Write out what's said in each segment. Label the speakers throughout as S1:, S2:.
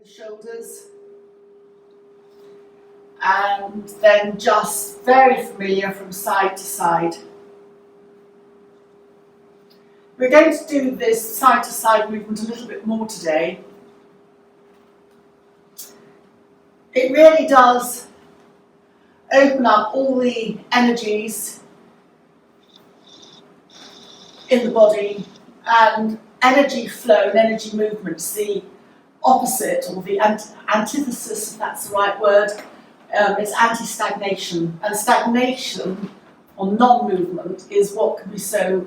S1: the shoulders, and then just very familiar from side to side. We're going to do this side to side movement a little bit more today. It really does open up all the energies in the body, and energy flow and energy movements, the opposite or the antithesis, if that's the right word, is anti-stagnation. And stagnation or non-movement is what can be so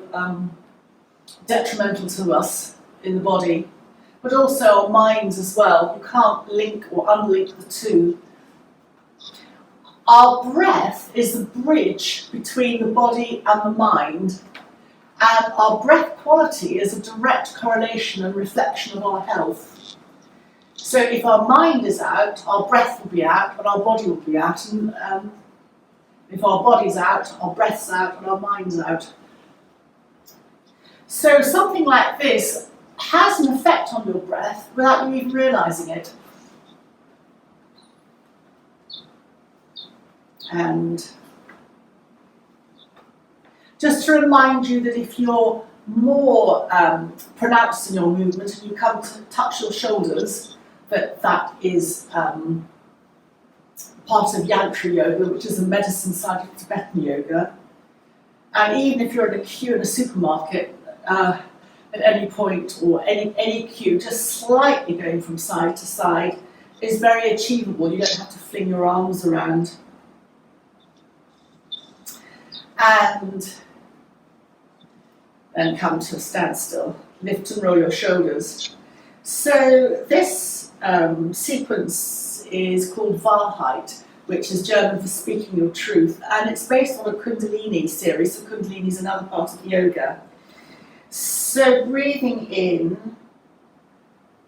S1: detrimental to us in the body, but also our minds as well. You can't link or unlink the two. Our breath is the bridge between the body and the mind, and our breath quality is a direct correlation and reflection of our health. So if our mind is out, our breath will be out, and our body will be out. And if our body's out, our breath's out, and our mind's out. So something like this has an effect on your breath without you even realising it. And just to remind you that if you're more pronounced in your movement and you come to touch your shoulders, that is part of Yantra Yoga, which is the medicine side of Tibetan yoga. And even if you're in a queue in a supermarket, at any point or any queue, just slightly going from side to side is very achievable. You don't have to fling your arms around. And then come to a standstill. Lift and roll your shoulders. So this sequence is called Wahrheit, which is German for speaking your truth, and it's based on a Kundalini series. So Kundalini is another part of yoga. So breathing in,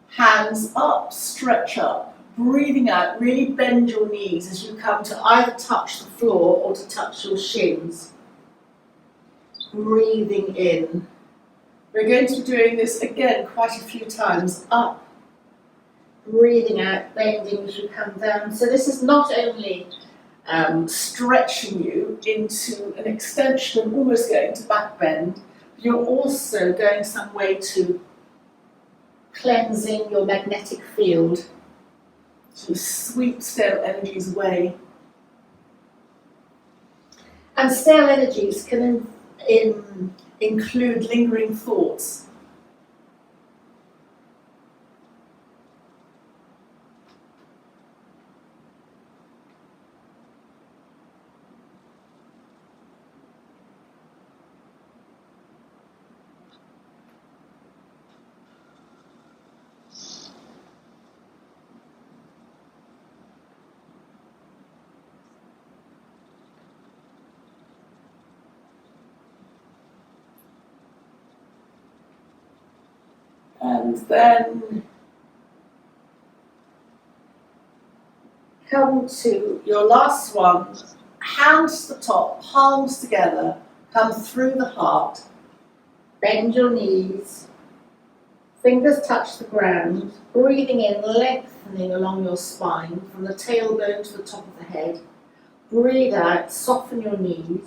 S1: hands up, stretch up. Breathing out, really bend your knees as you come to either touch the floor or to touch your shins. Breathing in. We're going to be doing this again quite a few times. Up. Breathing out, bending as you come down. So this is not only stretching you into an extension and almost going to back bend, you're also going some way to cleansing your magnetic field, to sweep stale energies away. And stale energies can include lingering thoughts. And then come to your last one, hands to the top, palms together, come through the heart, bend your knees, fingers touch the ground, breathing in, lengthening along your spine from the tailbone to the top of the head. Breathe out, soften your knees,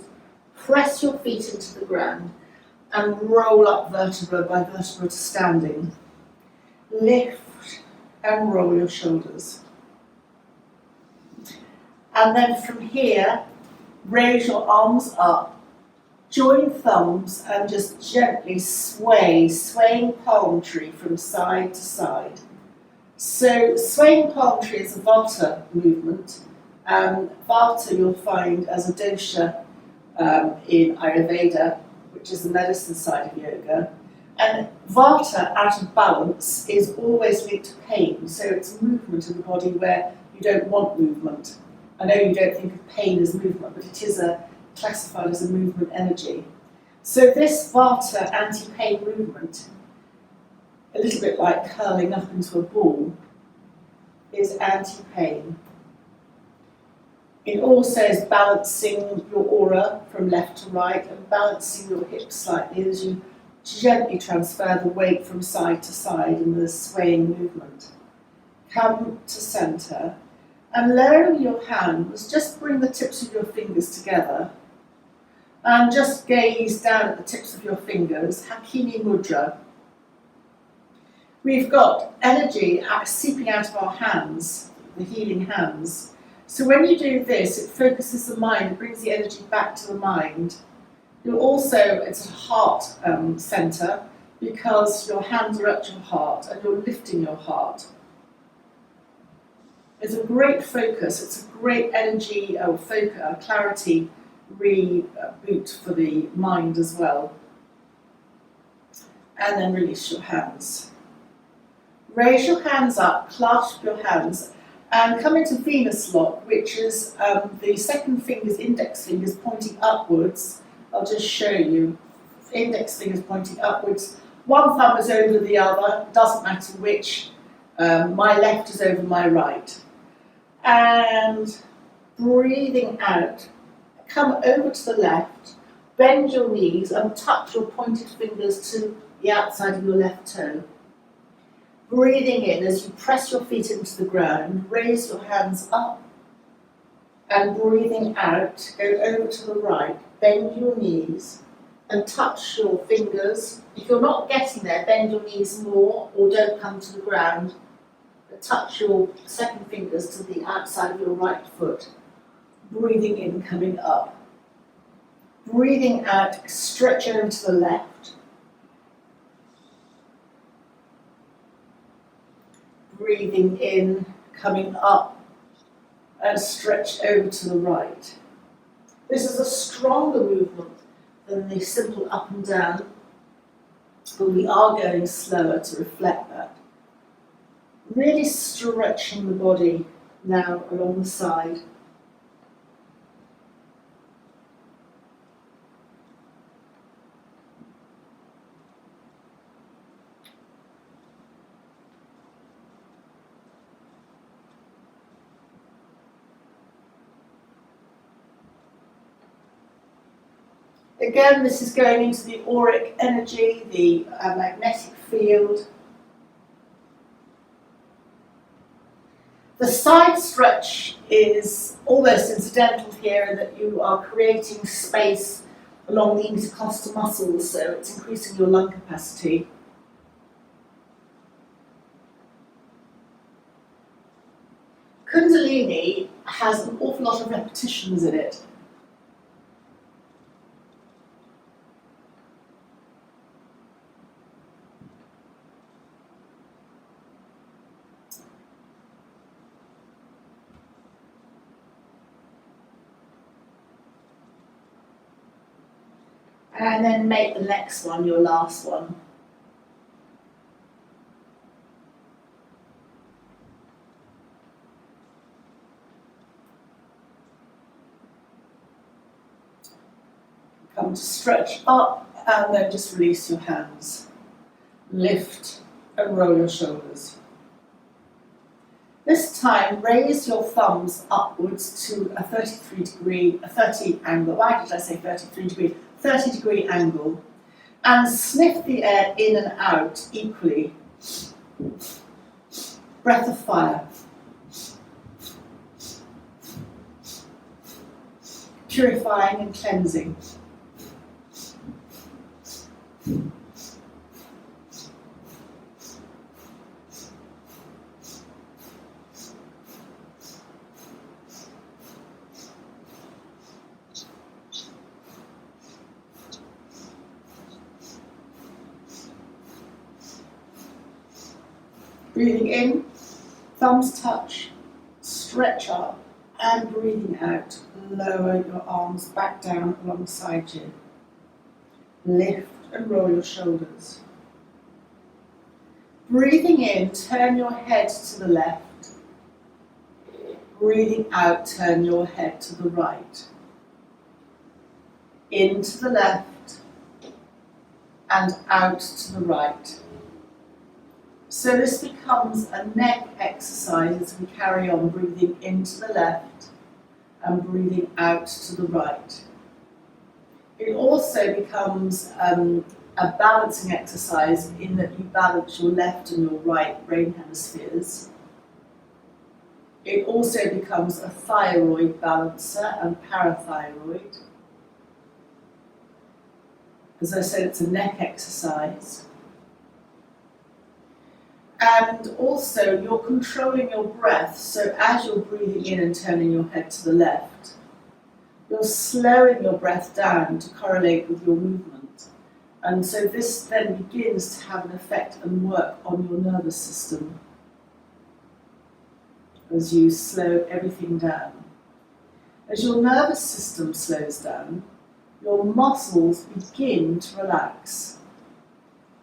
S1: press your feet into the ground, and roll up vertebra by vertebra to standing. Lift and roll your shoulders. And then from here, raise your arms up, join thumbs and just gently sway, swaying palm tree from side to side. So swaying palm tree is a Vata movement. Vata you'll find as a dosha in Ayurveda, which is the medicine side of yoga. And Vata, out of balance, is always linked to pain. So it's movement in the body where you don't want movement. I know you don't think of pain as movement, but it is classified as a movement energy. So this Vata anti-pain movement, a little bit like curling up into a ball, is anti-pain. It also is balancing your aura from left to right and balancing your hips slightly as you gently transfer the weight from side to side in the swaying movement. Come to centre, and lowering your hands, just bring the tips of your fingers together and just gaze down at the tips of your fingers, Hakini Mudra. We've got energy seeping out of our hands, the healing hands. So when you do this, it focuses the mind, it brings the energy back to the mind. You're also, it's a heart centre, because your hands are at your heart and you're lifting your heart. It's a great focus, it's a great energy clarity reboot for the mind as well. And then release your hands. Raise your hands up, clasp your hands, and come into Venus lock, which is the second finger's index fingers pointing upwards. I'll just show you. Index fingers pointing upwards. One thumb is over the other, doesn't matter which. My left is over my right. And breathing out, come over to the left, bend your knees and touch your pointed fingers to the outside of your left toe. Breathing in as you press your feet into the ground, raise your hands up. And breathing out, go over to the right, bend your knees and touch your fingers. If you're not getting there, bend your knees more or don't come to the ground. But touch your second fingers to the outside of your right foot. Breathing in, coming up. Breathing out, stretch over to the left. Breathing in, coming up, and stretch over to the right. This is a stronger movement than the simple up and down, but we are going slower to reflect that. Really stretching the body now along the side. Again, this is going into the auric energy, the magnetic field. The side stretch is almost incidental here in that you are creating space along the intercostal muscles, so it's increasing your lung capacity. Kundalini has an awful lot of repetitions in it. And then make the next one your last one. Come to stretch up and then just release your hands. Lift and roll your shoulders. This time, raise your thumbs upwards to a 30 angle. Why did I say 33 degree? 30-degree angle, and sniff the air in and out equally. Breath of fire. Purifying and cleansing. Breathing in, thumbs touch, stretch up, and breathing out, lower your arms back down alongside you. Lift and roll your shoulders. Breathing in, turn your head to the left. Breathing out, turn your head to the right. In to the left and out to the right. So this becomes a neck exercise as we carry on, breathing into the left and breathing out to the right. It also becomes a balancing exercise in that you balance your left and your right brain hemispheres. It also becomes a thyroid balancer and parathyroid. As I said, it's a neck exercise. And also you're controlling your breath, so as you're breathing in and turning your head to the left, you're slowing your breath down to correlate with your movement. And so this then begins to have an effect and work on your nervous system as you slow everything down. As your nervous system slows down, your muscles begin to relax.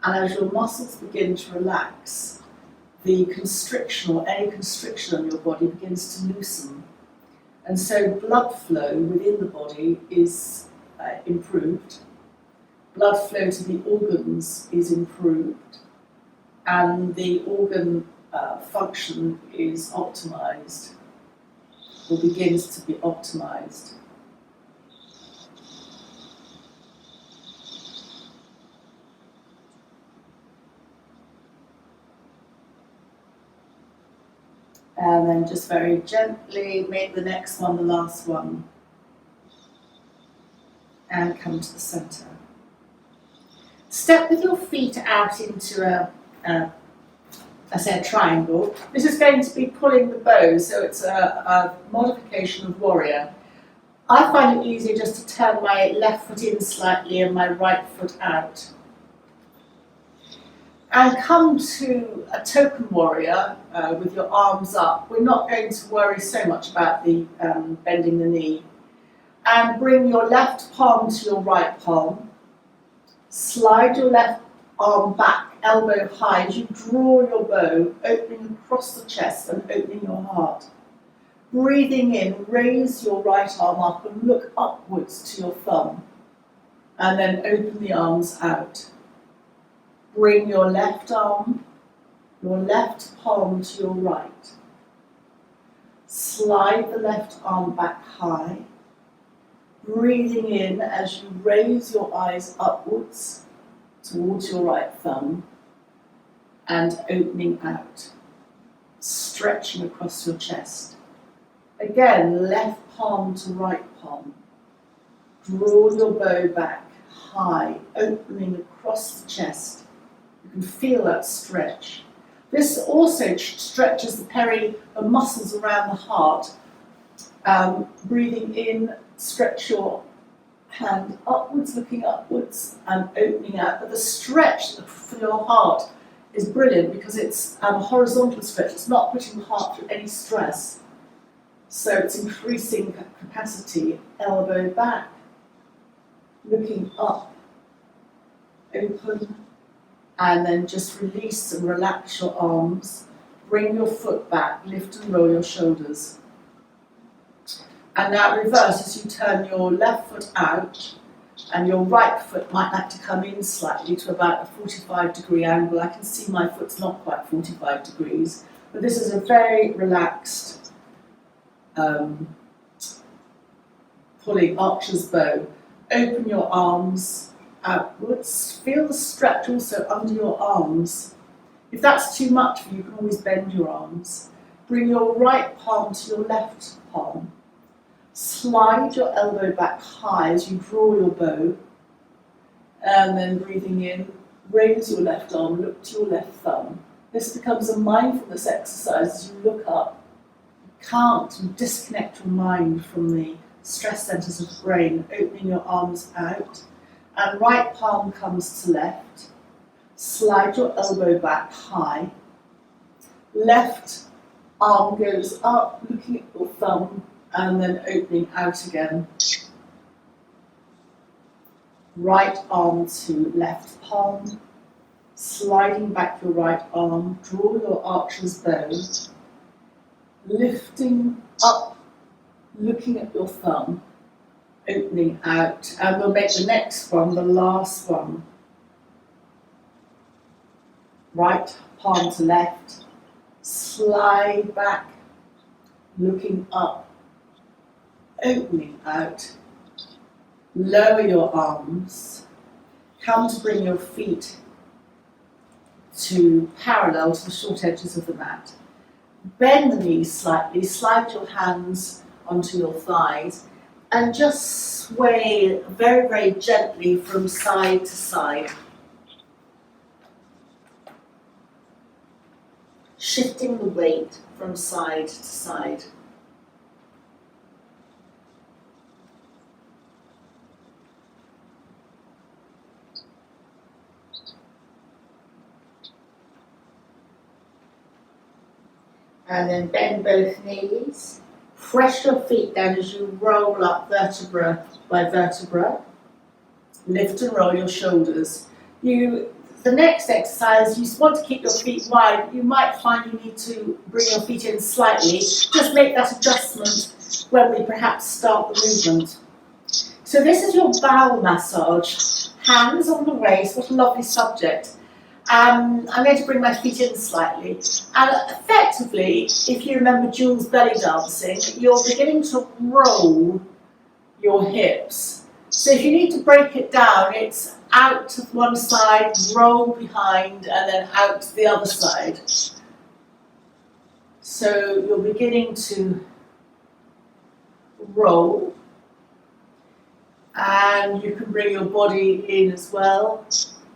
S1: And as your muscles begin to relax, the constriction or any constriction on your body begins to loosen. And so blood flow within the body is improved. Blood flow to the organs is improved. And the organ function is optimized, or begins to be optimized. And then just very gently make the next one the last one. And come to the center. Step with your feet out into a triangle. This is going to be pulling the bow, so it's a modification of warrior. I find it easier just to turn my left foot in slightly and my right foot out. And come to a token warrior with your arms up. We're not going to worry so much about the bending the knee. And bring your left palm to your right palm. Slide your left arm back, elbow high, as you draw your bow, opening across the chest and opening your heart. Breathing in, raise your right arm up and look upwards to your thumb. And then open the arms out. Bring your left arm, your left palm to your right. Slide the left arm back high. Breathing in as you raise your eyes upwards towards your right thumb and opening out, stretching across your chest. Again, left palm to right palm. Draw your bow back high, opening across the chest. You can feel that stretch. This also stretches the muscles around the heart. Breathing in, stretch your hand upwards, looking upwards and opening out. But the stretch for your heart is brilliant because it's a horizontal stretch. It's not putting the heart through any stress. So it's increasing capacity. Elbow back, looking up, open, and then just release and relax your arms. Bring your foot back, lift and roll your shoulders. And now reverse as you turn your left foot out and your right foot might like to come in slightly to about a 45-degree angle. I can see my foot's not quite 45 degrees, but this is a very relaxed pulling archer's bow. Open your arms outwards. Feel the stretch also under your arms. If that's too much for you, you can always bend your arms. Bring your right palm to your left palm. Slide your elbow back high as you draw your bow. And then breathing in, raise your left arm, look to your left thumb. This becomes a mindfulness exercise as you look up. You disconnect your mind from the stress centers of the brain, opening your arms out. And right palm comes to left. Slide your elbow back high. Left arm goes up, looking at your thumb, and then opening out again. Right arm to left palm. Sliding back your right arm. Draw your archer's bow. Lifting up, looking at your thumb. Opening out. And we'll make the next one, the last one. Right palm to left. Slide back, looking up. Opening out, lower your arms, come to bring your feet to parallel to the short edges of the mat, Bend the knees slightly, slide your hands onto your thighs, and just sway very, very gently from side to side. Shifting the weight from side to side. And then bend both knees. Press your feet down as you roll up vertebra by vertebra. Lift and roll your shoulders. The next exercise, you want to keep your feet wide. You might find you need to bring your feet in slightly. Just make that adjustment when we perhaps start the movement. So this is your bowel massage. Hands on the waist, what a lovely subject. I'm going to bring my feet in slightly. And effectively, if you remember Jules' belly dancing, you're beginning to roll your hips. So if you need to break it down, it's out to one side, roll behind, and then out to the other side. So you're beginning to roll. And you can bring your body in as well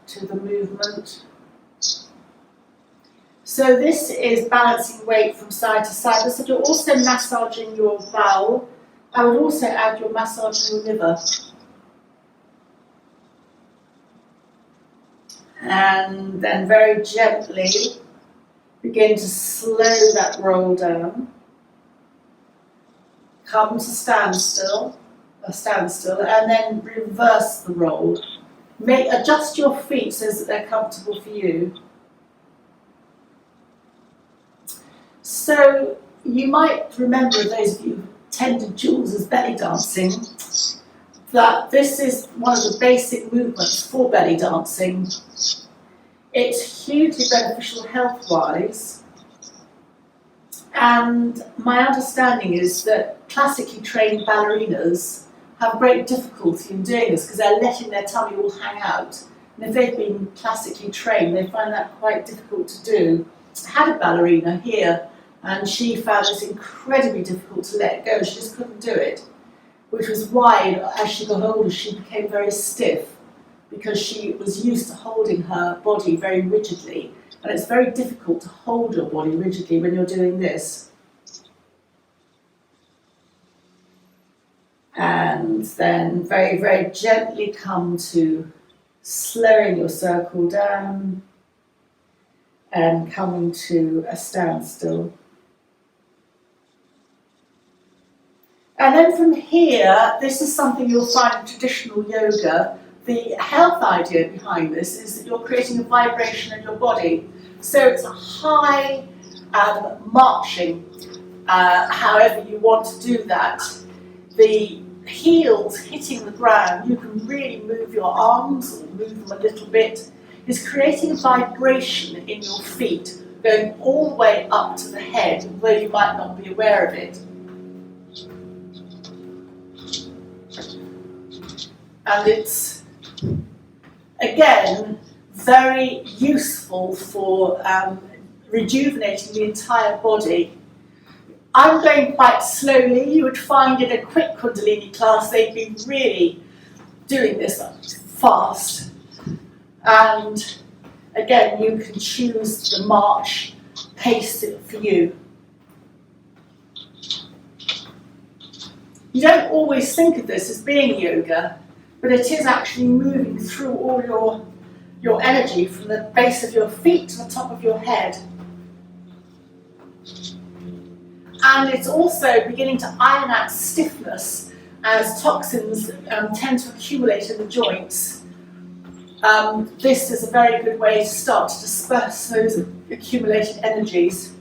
S1: to the movement. So this is balancing weight from side to side. So you're also massaging your bowel. I would also add your massaging your liver. And then very gently begin to slow that roll down. Come to standstill, and then reverse the roll. Adjust your feet so that they're comfortable for you. So you might remember, those of you who attended Jules' belly dancing, that this is one of the basic movements for belly dancing. It's hugely beneficial health-wise, and my understanding is that classically trained ballerinas have great difficulty in doing this because they're letting their tummy all hang out. And if they've been classically trained, they find that quite difficult to do. I had a ballerina here, and she found it incredibly difficult to let go. She just couldn't do it, which was why, as she got older, she became very stiff, because she was used to holding her body very rigidly. And it's very difficult to hold your body rigidly when you're doing this. And then very, very gently come to slowing your circle down and coming to a standstill. And then from here, this is something you'll find in traditional yoga. The health idea behind this is that you're creating a vibration in your body. So it's a high marching, however you want to do that. The heels hitting the ground, you can really move your arms or move them a little bit, is creating a vibration in your feet, going all the way up to the head, although you might not be aware of it. And it's, again, very useful for rejuvenating the entire body. I'm going quite slowly. You would find in a quick Kundalini class they'd be really doing this fast. And again, you can choose the march pace for you. You don't always think of this as being yoga, but it is actually moving through all your energy from the base of your feet to the top of your head. And it's also beginning to iron out stiffness as toxins tend to accumulate in the joints. This is a very good way to start to disperse those accumulated energies.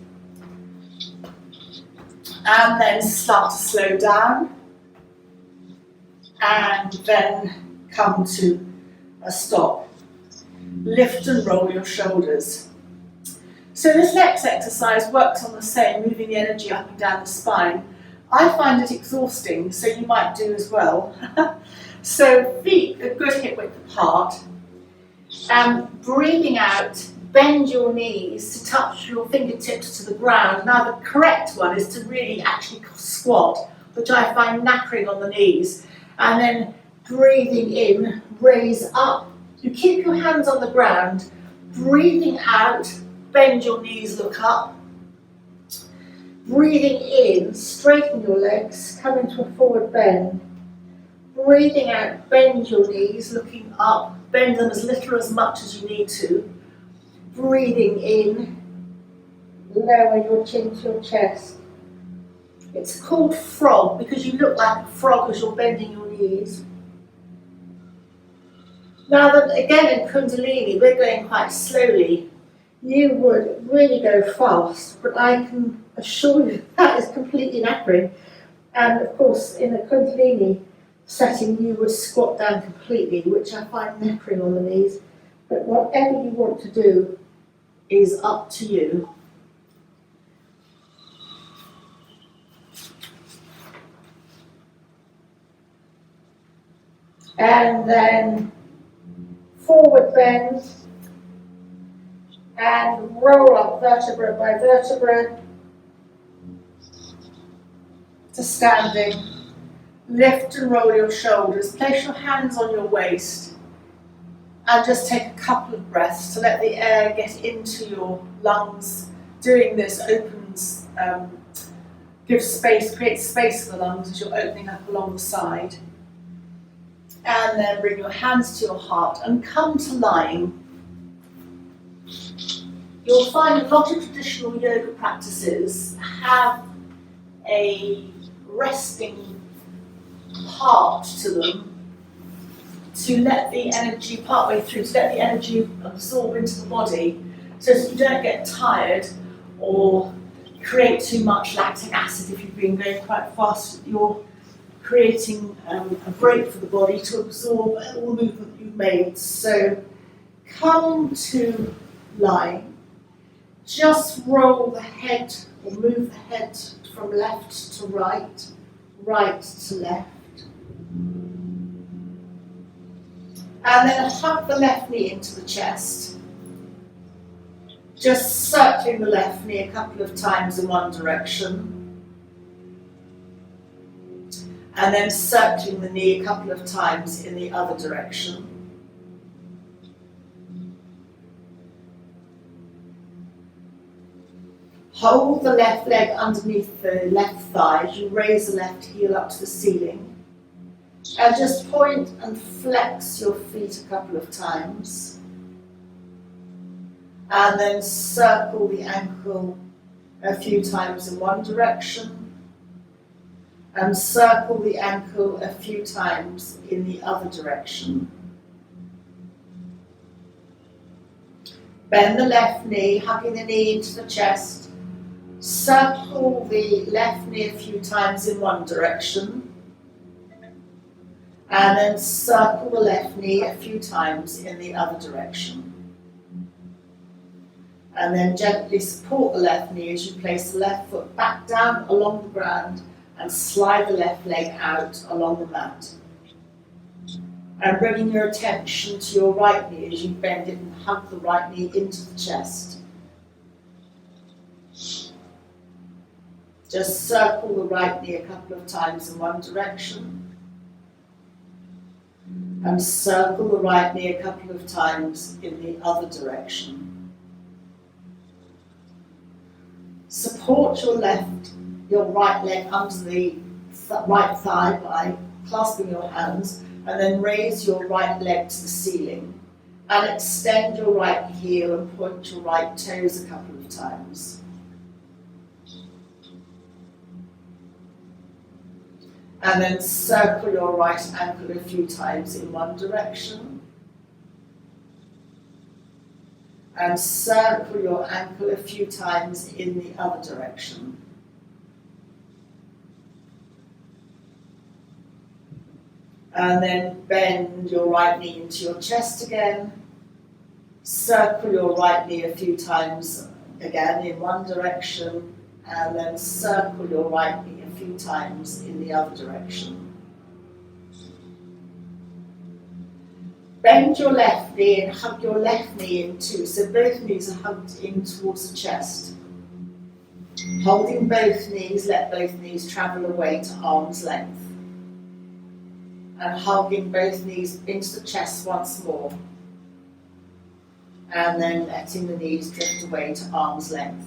S1: And then start to slow down. And then come to a stop. Lift and roll your shoulders. So this next exercise works on the same, moving the energy up and down the spine. I find it exhausting, so you might do as well. So feet a good hip width apart. Breathing out bend your knees to touch your fingertips to the ground. Now the correct one is to really actually squat, which I find knackering on the knees. And then breathing in, raise up. You keep your hands on the ground. Breathing out, bend your knees, look up. Breathing in, straighten your legs, come into a forward bend. Breathing out, bend your knees, looking up. Bend them as little or as much as you need to. Breathing in, lower your chin to your chest. It's called frog because you look like a frog as you're bending your knees. Now that again in Kundalini, we're going quite slowly. You would really go fast, but I can assure you that is completely knackering. And of course, in a Kundalini setting, you would squat down completely, which I find knackering on the knees. But whatever you want to do is up to you. And then forward bend and roll up vertebra by vertebra to standing. Lift and roll your shoulders. Place your hands on your waist and just take a couple of breaths to let the air get into your lungs. Doing this opens, gives space, creates space for the lungs as you're opening up along the side. And then bring your hands to your heart and come to lying. You'll find a lot of traditional yoga practices have a resting part to them to let the energy, partway through, to let the energy absorb into the body so that you don't get tired or create too much lactic acid if you've been going quite fast. You're creating a break for the body to absorb all the movement you've made. So come to lying. Just roll the head or move the head from left to right, right to left. And then hug the left knee into the chest. Just circling the left knee a couple of times in one direction. And then circling the knee a couple of times in the other direction. Hold the left leg underneath the left thigh as you raise the left heel up to the ceiling. And just point and flex your feet a couple of times. And then circle the ankle a few times in one direction. And circle the ankle a few times in the other direction. Bend the left knee, hugging the knee into the chest. Circle the left knee a few times in one direction. And then circle the left knee a few times in the other direction. And then gently support the left knee as you place the left foot back down along the ground and slide the left leg out along the mat. And bringing your attention to your right knee as you bend it and hug the right knee into the chest. Just circle the right knee a couple of times in one direction. And circle the right knee a couple of times in the other direction. Support your right leg under the right thigh by clasping your hands, and then raise your right leg to the ceiling. And extend your right heel and point your right toes a couple of times. And then circle your right ankle a few times in one direction. And circle your ankle a few times in the other direction. And then bend your right knee into your chest again. Circle your right knee a few times again in one direction. And then circle your right knee a few times in the other direction. Bend your left knee and hug your left knee in too, so both knees are hugged in towards the chest. Holding both knees, let both knees travel away to arm's length. And hugging both knees into the chest once more. And then letting the knees drift away to arm's length.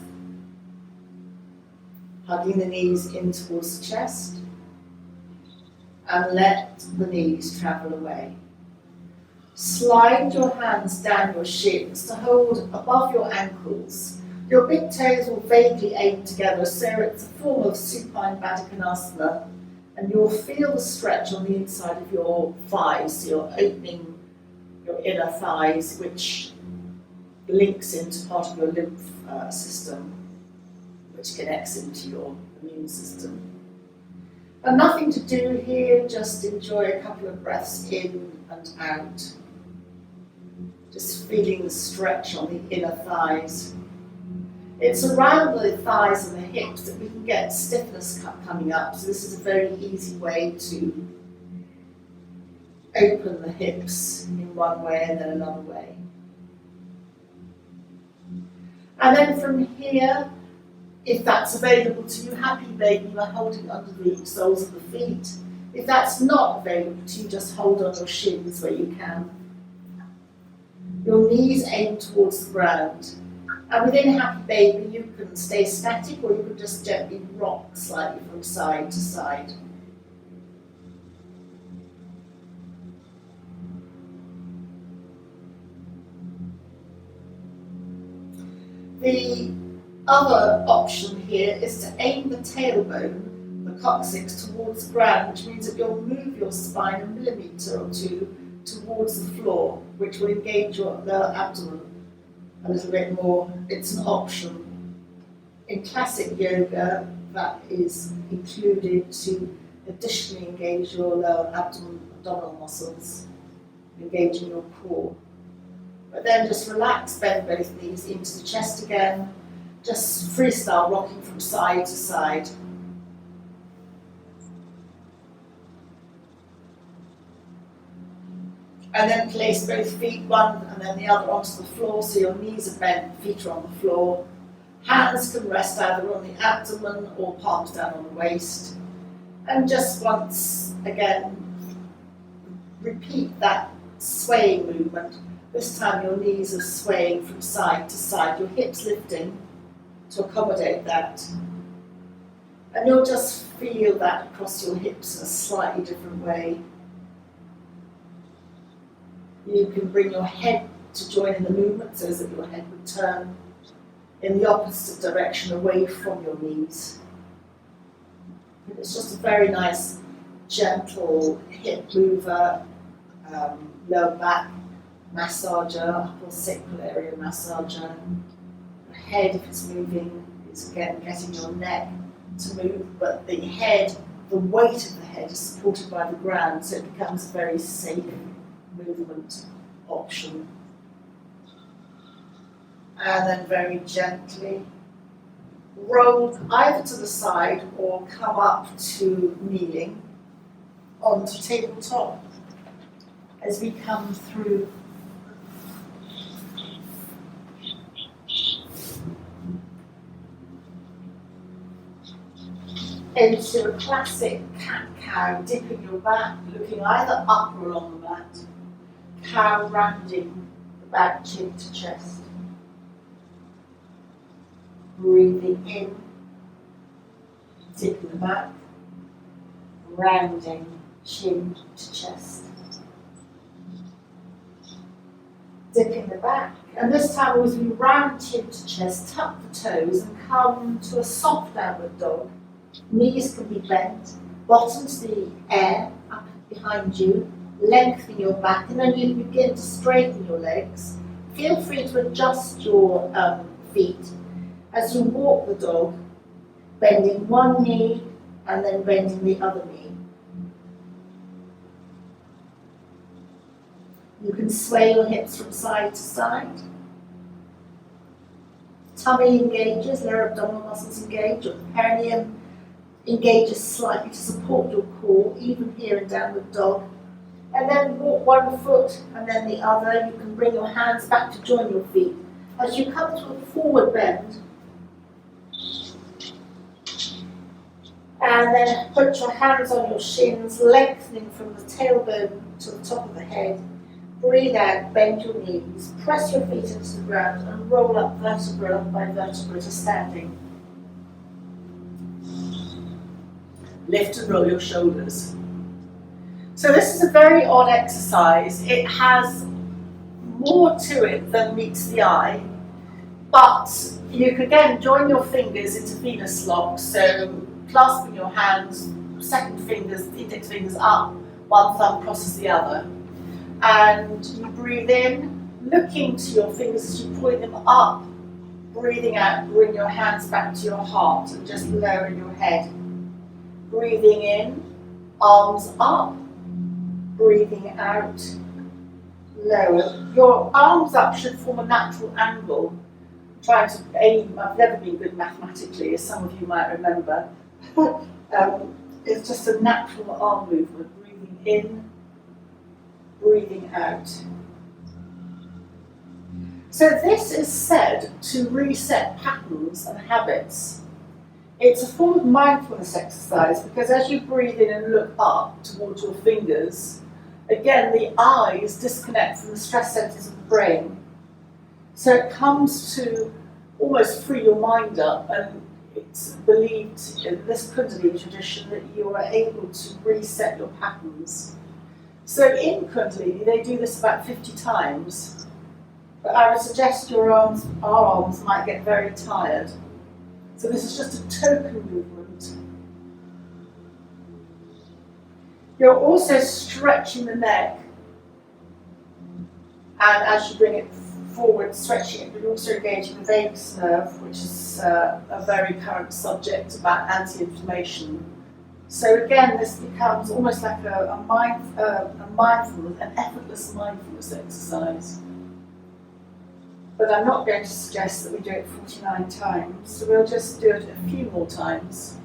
S1: Hugging the knees in towards the chest. And let the knees travel away. Slide your hands down your shins to hold above your ankles. Your big toes will vaguely aim together, so it's a form of supine Baddha Konasana, and you'll feel the stretch on the inside of your thighs, so you're opening your inner thighs, which links into part of your lymph system, which connects into your immune system. And nothing to do here, just enjoy a couple of breaths in and out. Just feeling the stretch on the inner thighs. It's around the thighs and the hips that we can get stiffness coming up, so this is a very easy way to open the hips in one way and then another way. And then from here, if that's available to you, happy baby by holding under the soles of the feet. If that's not available to you, just hold on your shins where you can. Your knees aim towards the ground. And within happy baby, you can stay static or you can just gently rock slightly from side to side. The other option here is to aim the tailbone, the coccyx, towards the ground, which means that you'll move your spine a millimetre or two towards the floor, which will engage your lower abdomen a little bit more. It's an option. In classic yoga, that is included to additionally engage your lower abdominal muscles, engaging your core. But then just relax, bend both knees into the chest again, just freestyle rocking from side to side. And then place both feet, one and then the other, onto the floor, so your knees are bent, feet are on the floor. Hands can rest either on the abdomen or palms down on the waist. And just once again, repeat that swaying movement. This time your knees are swaying from side to side, your hips lifting to accommodate that. And you'll just feel that across your hips in a slightly different way. You can bring your head to join in the movement so that your head would turn in the opposite direction away from your knees. It's just a very nice, gentle hip mover, lower back massager, upper sacral area massager. The head, if it's moving, is again getting your neck to move, but the head, the weight of the head is supported by the ground, so it becomes a very safe movement option. And then very gently roll either to the side or come up to kneeling onto tabletop as we come through into a classic cat-cow, dipping your back, looking either up or along the mat. Cow rounding the back, chin to chest. Breathing in, dipping the back, rounding chin to chest. Dipping the back, and this time as we round chin to chest, tuck the toes and come to a soft downward dog. Knees can be bent, bottom to the air, up behind you, lengthening your back, and then you begin to straighten your legs. Feel free to adjust your feet as you walk the dog, bending one knee and then bending the other knee. You can sway your hips from side to side. Tummy engages, lower abdominal muscles engage, your perineum engages slightly to support your core, even here in downward dog. And then walk one foot and then the other. You can bring your hands back to join your feet. As you come to a forward bend, and then put your hands on your shins, lengthening from the tailbone to the top of the head. Breathe out, bend your knees, press your feet into the ground and roll up vertebra by vertebra to standing. Lift and roll your shoulders. So this is a very odd exercise. It has more to it than meets the eye, but you can again join your fingers into Venus lock, so clasping your hands, second fingers, index fingers up, one thumb crosses the other. And you breathe in, looking to your fingers as you point them up, breathing out, bring your hands back to your heart and just lower your head. Breathing in, arms up, breathing out, lower. Your arms up should form a natural angle. Trying to aim, I've never been good mathematically, as some of you might remember. It's just a natural arm movement, breathing in, breathing out. So this is said to reset patterns and habits. It's a form of mindfulness exercise because as you breathe in and look up towards your fingers, again the eyes disconnect from the stress centers of the brain. So it comes to almost free your mind up, and it's believed in this Kundalini tradition that you are able to reset your patterns. So in Kundalini, they do this about 50 times, but I would suggest our arms might get very tired. So this is just a token movement. You're also stretching the neck, and as you bring it forward, stretching it, but also engaging the vagus nerve, which is a very current subject about anti-inflammation. So again, this becomes almost like a mindfulness, an effortless mindfulness exercise. But I'm not going to suggest that we do it 49 times, so we'll just do it a few more times.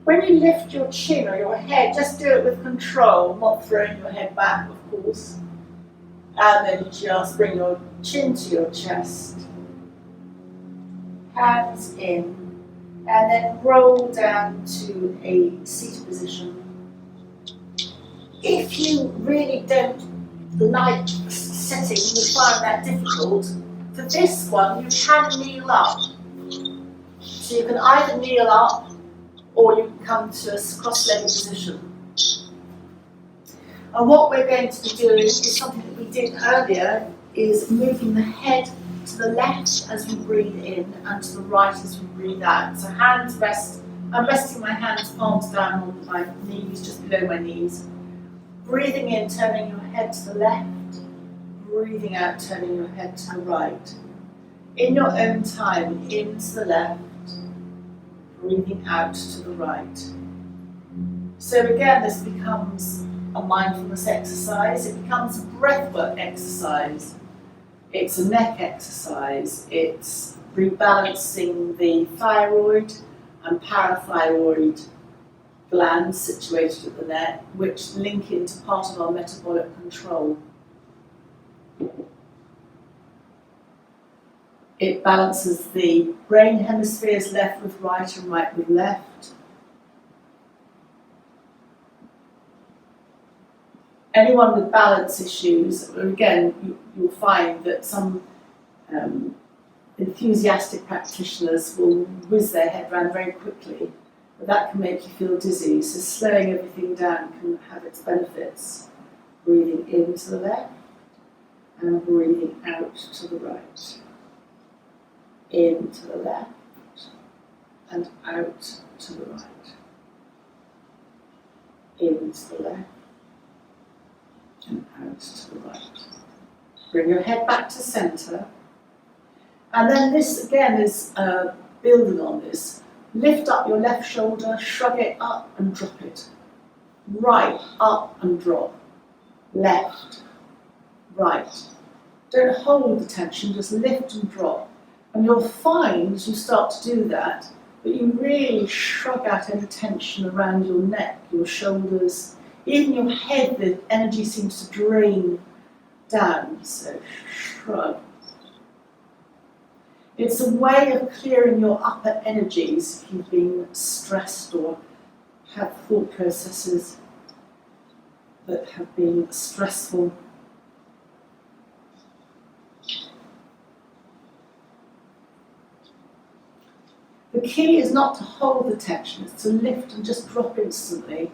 S1: When you lift your chin or your head, just do it with control, not throwing your head back, of course. And then just bring your chin to your chest. Hands in. And then roll down to a seated position. If you really don't like sitting, you find that difficult, for this one you can kneel up. So you can either kneel up or you can come to a cross-legged position. And what we're going to be doing is something that we did earlier, is moving the head to the left as we breathe in and to the right as we breathe out. So hands rest, I'm resting my hands palms down on my knees, just below my knees. Breathing in, turning your head to the left. Breathing out, turning your head to the right. In your own time, in to the left. Breathing out to the right. So again, this becomes a mindfulness exercise. It becomes a breathwork exercise. It's a neck exercise. It's rebalancing the thyroid and parathyroid glands situated at the neck, which link into part of our metabolic control. It balances the brain hemispheres, left with right and right with left. Anyone with balance issues, again, you'll find that some enthusiastic practitioners will whiz their head around very quickly, but that can make you feel dizzy. So slowing everything down can have its benefits. Breathing in to the left and breathing out to the right. In to the left and out to the right. In to the left and out to the right. Bring your head back to centre. And then this again is building on this. Lift up your left shoulder, shrug it up and drop it. Right, up and drop. Left, right, Don't hold the tension, just lift and drop. And you'll find as you start to do that, that you really shrug out any tension around your neck, your shoulders, even your head. The energy seems to drain down, so shrug. It's a way of clearing your upper energies if you've been stressed or had thought processes that have been stressful. The key is not to hold the tension, it's to lift and just drop instantly.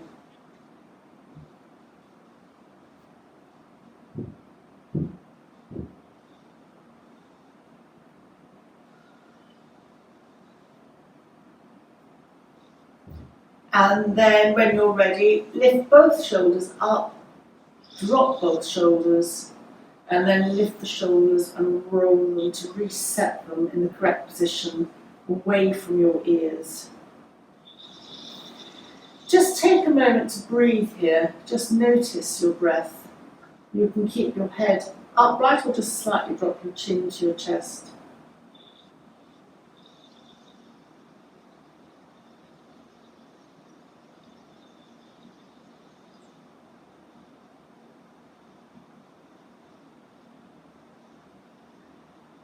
S1: And then when you're ready, lift both shoulders up, drop both shoulders, and then lift the shoulders and roll them to reset them in the correct position away from your ears. Just take a moment to breathe here. Just notice your breath. You can keep your head upright or just slightly drop your chin to your chest.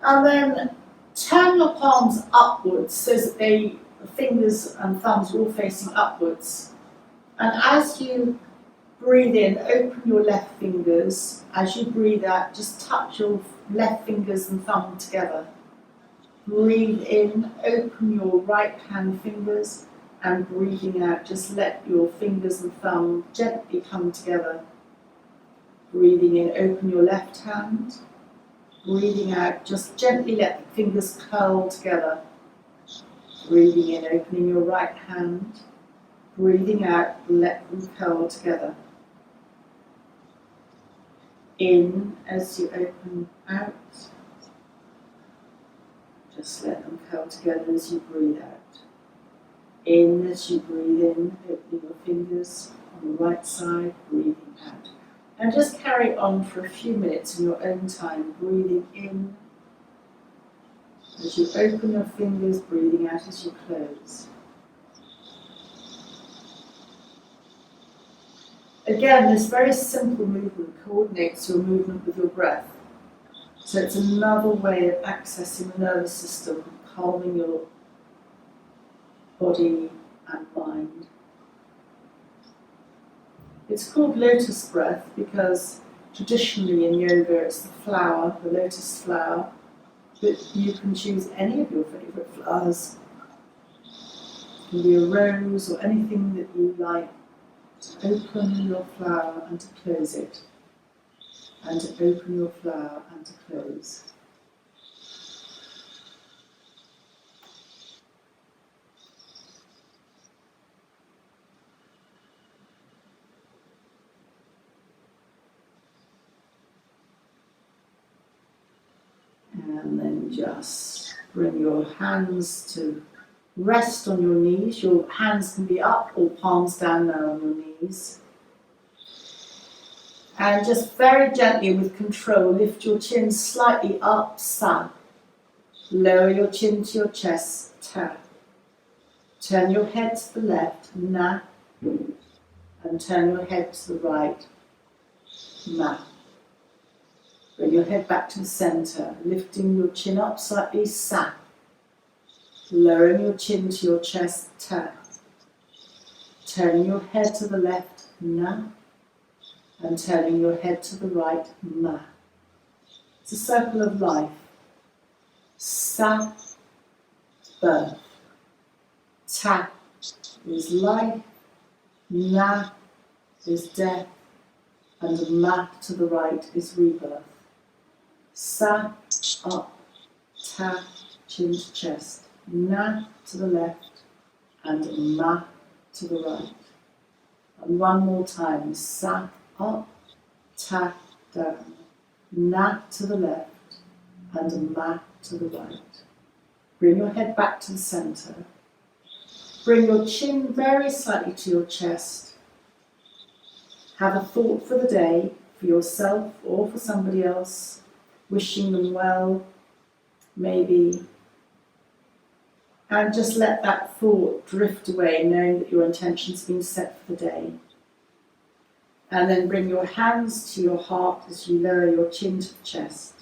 S1: And then turn your palms upwards so that the fingers and thumbs are all facing upwards. And as you breathe in, open your left fingers. As you breathe out, just touch your left fingers and thumb together. Breathe in, open your right hand fingers, and breathing out, just let your fingers and thumb gently come together. Breathing in, open your left hand. Breathing out, just gently let the fingers curl together. Breathing in, opening your right hand. Breathing out, let them curl together. In as you open out. Just let them curl together as you breathe out. In as you breathe in, opening your fingers on the right side, breathing out. And just carry on for a few minutes in your own time, breathing in as you open your fingers, breathing out as you close. Again, this very simple movement coordinates your movement with your breath. So it's another way of accessing the nervous system, calming your body and mind. It's called lotus breath because traditionally in yoga it's the flower, the lotus flower, but you can choose any of your favourite flowers. It can be a rose or anything that you like. To open your flower and to close it, and to open your flower and to close. And then just bring your hands to rest on your knees. Your hands can be up or palms down now on your knees. And just very gently with control, lift your chin slightly up, sa. Lower your chin to your chest, ta. Turn your head to the left, na. And turn your head to the right, ma. Bring your head back to the centre, lifting your chin up slightly, sa. Lowering your chin to your chest, ta. Turning your head to the left, na. And turning your head to the right, ma. It's a circle of life. Sa, birth. Ta is life. Na is death. And ma to the right is rebirth. Sa, up. Ta, chin to chest. Na to the left. And ma to the right. And one more time. Sa, up, ta, down, na to the left, and ma to the right. Bring your head back to the centre. Bring your chin very slightly to your chest. Have a thought for the day, for yourself or for somebody else. wishing them well, maybe. And just let that thought drift away, knowing that your intention's been set for the day. And then bring your hands to your heart as you lower your chin to the chest.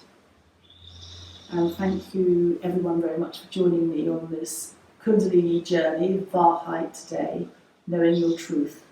S1: And thank you everyone very much for joining me on this Kundalini journey, Varhite today, knowing your truth.